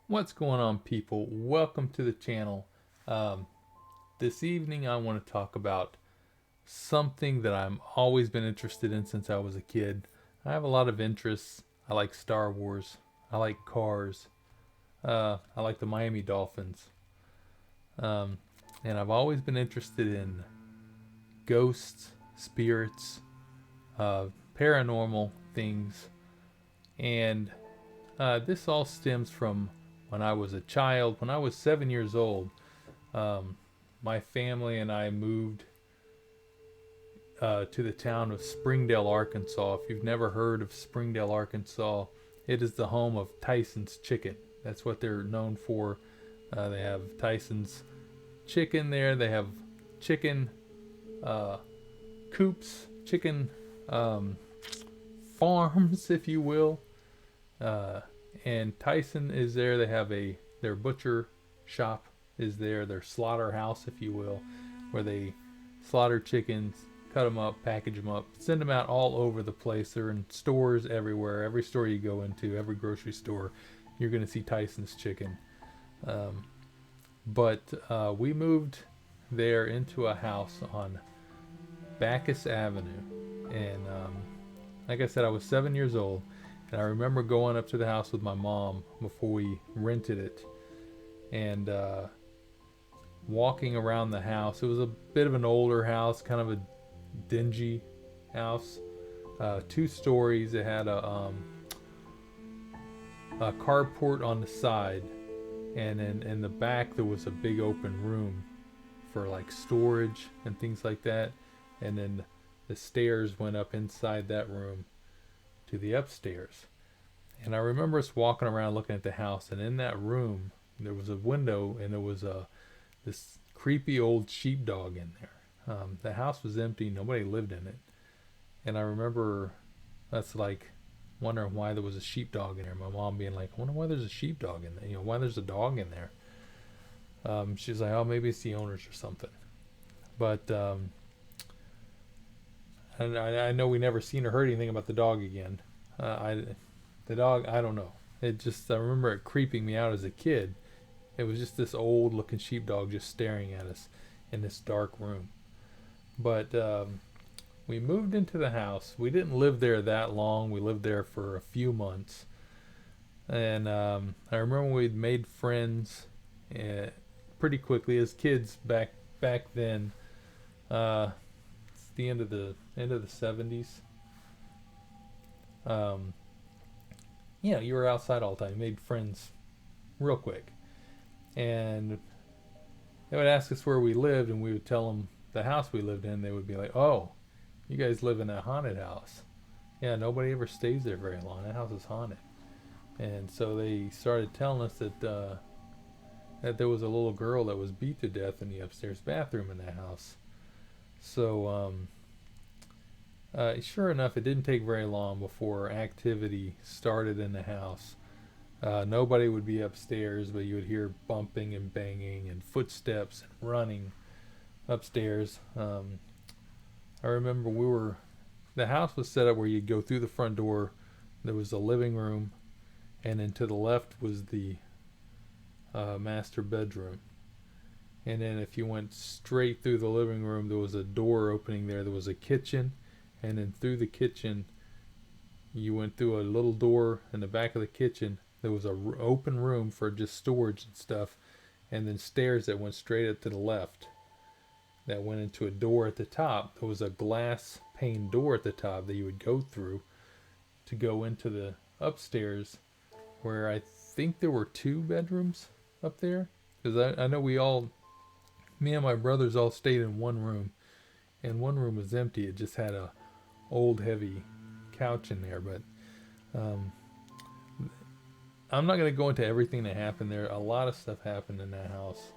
What's going on, people? Welcome to the channel. Um, this evening, I want to talk about something that I've always been interested in since I was a kid. I have a lot of interests. I like Star Wars. I like cars. I like the Miami Dolphins. Um, and I've always been interested in ghosts, spirits, uh, paranormal things. And this all stems from when I was a child. When I was 7 years old, Um, my family and I moved to the town of Springdale, Arkansas. If you've never heard of Springdale, Arkansas, it is the home of Tyson's Chicken. That's what they're known for. They have Tyson's Chicken there. They have chicken uh, coops, chicken um, farms, if you will. Uh, and Tyson is there. They have their butcher shop is there, their slaughterhouse, if you will, where they slaughter chickens, cut them up, package them up, send them out all over the place. They're in stores everywhere. Every store you go into, every grocery store, you're going to see Tyson's Chicken. Um, but we moved there into a house on Bacchus Avenue. And like I said, I was 7 years old. And I remember going up to the house with my mom before we rented it. And walking around the house. It was a bit of an older house, kind of a dingy house. 2 stories. It had a carport on the side, and in the back there was a big open room for like storage and things like that. And then the stairs went up inside that room to the upstairs. And I remember us walking around looking at the house, and in that room there was a window, and there was this creepy old sheepdog in there. The house was empty, nobody lived in it. And I remember that's like wondering why there was a sheepdog in there. My mom being like, I wonder why there's a sheepdog in there. Why there's a dog in there. She's like, oh, maybe it's the owners or something. But and I know we never seen or heard anything about the dog again. The dog, I don't know. I remember it creeping me out as a kid. It was just this old looking sheepdog just staring at us in this dark room. But we moved into the house. We didn't live there that long. We lived there for a few months. And I remember we'd made friends pretty quickly as kids back then. It's the end of the 70s. You were outside all the time. You made friends real quick. And they would ask us where we lived, and we would tell them the house we lived in. They would be like, oh, you guys live in a haunted house. Yeah, nobody ever stays there very long. That house is haunted. And so they started telling us that there was a little girl that was beat to death in the upstairs bathroom in that house. So sure enough, it didn't take very long before activity started in the house. Nobody would be upstairs, but you would hear bumping and banging and footsteps and running upstairs. I remember the house was set up where you'd go through the front door. There was a living room, and then to the left was the master bedroom. And then if you went straight through the living room, there was a door opening there. There was a kitchen, and then through the kitchen, you went through a little door in the back of the kitchen. There was a open room for just storage and stuff, and then stairs that went straight up to the left that went into a door at the top. There was a glass pane door at the top that you would go through to go into the upstairs, where I think there were 2 bedrooms up there. Because I know me and my brothers all stayed in one room, and one room was empty. It just had a old heavy couch in there. But I'm not going to go into everything that happened there. A lot of stuff happened in that house.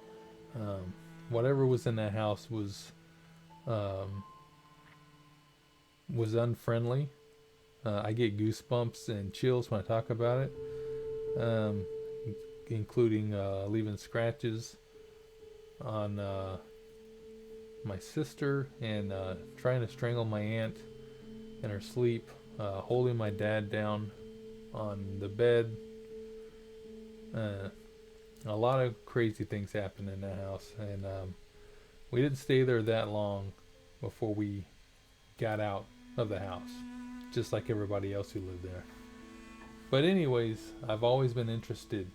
Whatever was in that house was unfriendly. I get goosebumps and chills when I talk about it, including leaving scratches on my sister, and trying to strangle my aunt in her sleep, holding my dad down on the bed, A lot of crazy things happened in that house, and we didn't stay there that long before we got out of the house, just like everybody else who lived there. But anyways, I've always been interested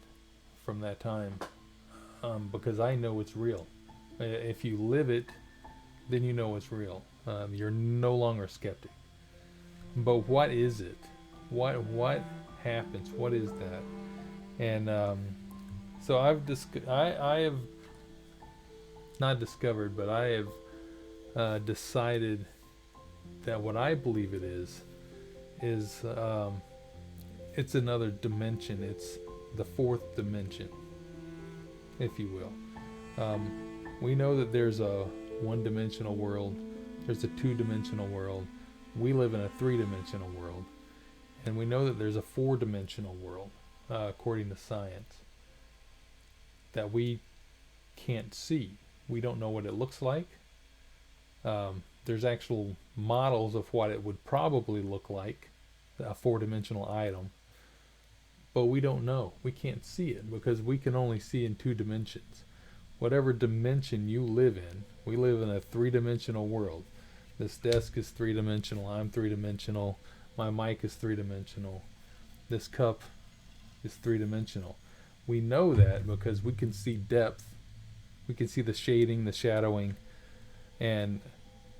from that time, because I know it's real. If you live it, then you know it's real. You're no longer a skeptic. But what is it? What happens? What is that? And so I have not discovered, but I have decided that what I believe it is it's another dimension. It's the fourth dimension, if you will. We know that there's a one-dimensional world. There's a two-dimensional world. We live in a three-dimensional world. And we know that there's a four-dimensional world, according to science, that we can't see. We don't know what it looks like. There's actual models of what it would probably look like, a four-dimensional item. But we don't know. We can't see it because we can only see in two dimensions. Whatever dimension you live in, we live in a three-dimensional world. This desk is three-dimensional. I'm three-dimensional. My mic is three-dimensional. This cup is three-dimensional. We know that because we can see depth. We can see the shading, the shadowing, and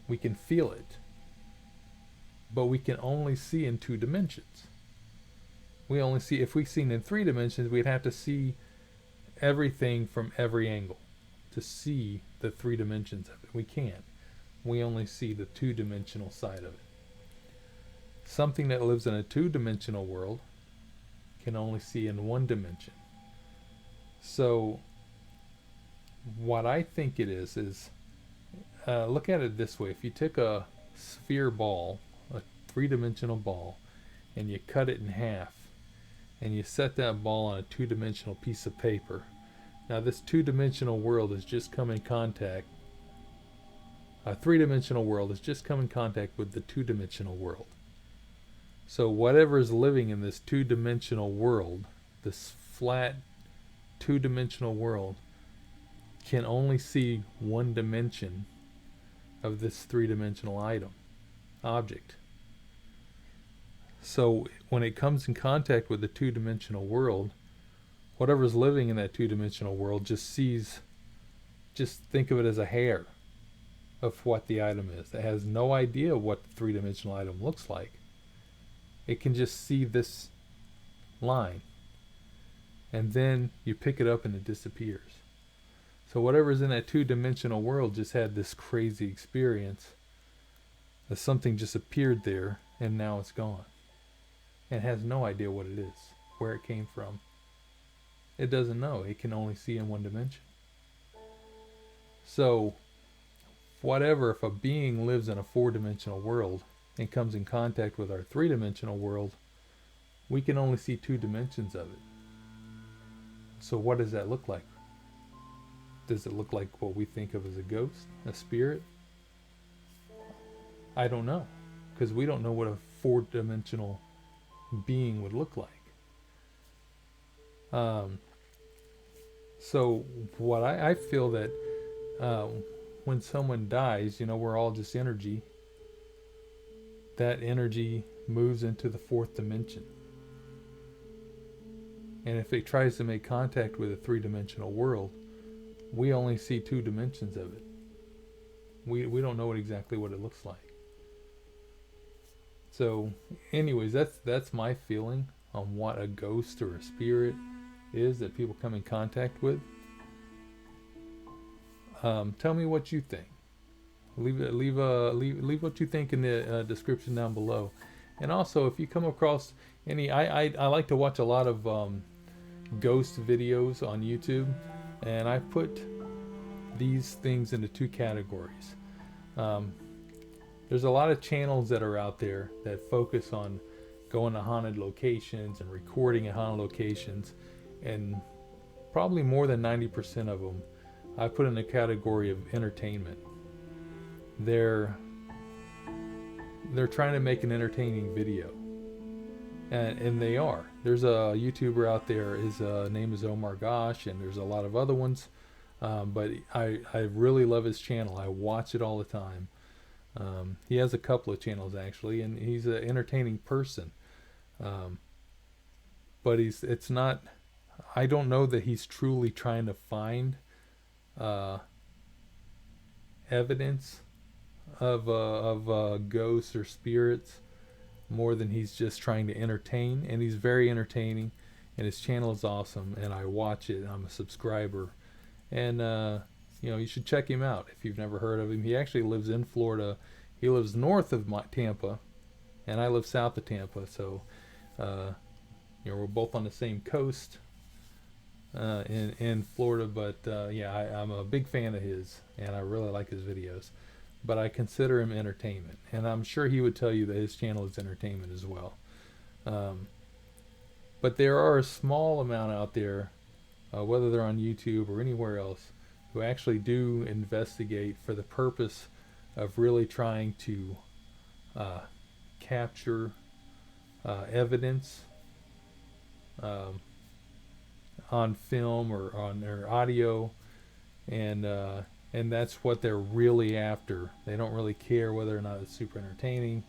we can feel it. But we can only see in two dimensions. We only see, if we seen in three dimensions, we'd have to see everything from every angle to see the three dimensions of it. We can't. We only see the two-dimensional side of it. Something that lives in a two-dimensional world can only see in one dimension. So what I think it is look at it this way. If you took a sphere ball, a three-dimensional ball, and you cut it in half, and you set that ball on a two-dimensional piece of paper. Now this two-dimensional world has just come in contact, a three-dimensional world has just come in contact with the two-dimensional world. So whatever is living in this two-dimensional world, this flat two-dimensional world, can only see one dimension of this three-dimensional object. So when it comes in contact with the two-dimensional world, whatever's living in that two-dimensional world just think of it as a hair of what the item is. It has no idea what the three-dimensional item looks like. It can just see this line. And then you pick it up and it disappears. So whatever's in that two-dimensional world just had this crazy experience that something just appeared there and now it's gone. And has no idea what it is, where it came from. It doesn't know. It can only see in one dimension. So, if a being lives in a four-dimensional world and comes in contact with our three-dimensional world, we can only see two dimensions of it. So what does that look like? Does it look like what we think of as a ghost, a spirit? I don't know, because we don't know what a four-dimensional being would look like. So what I feel that when someone dies, we're all just energy. That energy moves into the fourth dimension. And if it tries to make contact with a three-dimensional world, we only see two dimensions of it. We don't know exactly what it looks like. So, anyways, that's my feeling on what a ghost or a spirit is that people come in contact with. Tell me what you think. Leave what you think in the description down below. And also, if you come across any, I like to watch a lot of ghost videos on YouTube, and I put these things into two categories. There's a lot of channels that are out there that focus on going to haunted locations and recording at haunted locations, and probably more than 90% of them I put in the category of entertainment. They're trying to make an entertaining video, and they are. There's a YouTuber out there. His name is Omar Gosh, and there's a lot of other ones. But I really love his channel. I watch it all the time. He has a couple of channels actually, and he's an entertaining person. But it's not. I don't know that he's truly trying to find evidence of ghosts or spirits, more than he's just trying to entertain. And he's very entertaining, and his channel is awesome, and I watch it. I'm a subscriber, and you should check him out if you've never heard of him. He actually lives in Florida. He lives north of Tampa, and I live south of Tampa, so we're both on the same coast in Florida. But I'm a big fan of his, and I really like his videos. But I consider him entertainment, and I'm sure he would tell you that his channel is entertainment as well. But there are a small amount out there, whether they're on YouTube or anywhere else, who actually do investigate for the purpose of really trying to capture evidence on film or on their audio, and that's what they're really after. They don't really care whether or not it's super entertaining.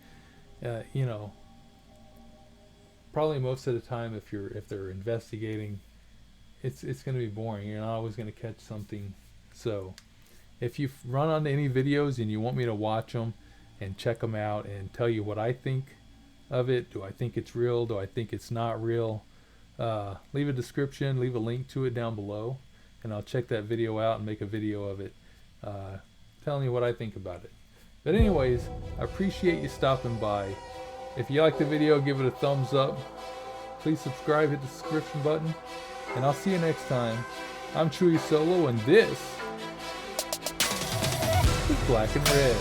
Probably most of the time, if they're investigating, it's going to be boring. You're not always going to catch something. So if you run onto any videos and you want me to watch them and check them out and tell you what I think of it, do I think it's real, do I think it's not real, leave a description, leave a link to it down below, and I'll check that video out and make a video of it, telling you what I think about it. But anyways, I appreciate you stopping by. If you like the video, give it a thumbs up. Please subscribe, hit the subscription button, and I'll see you next time. I'm thechewysolo, and this is Black and Red.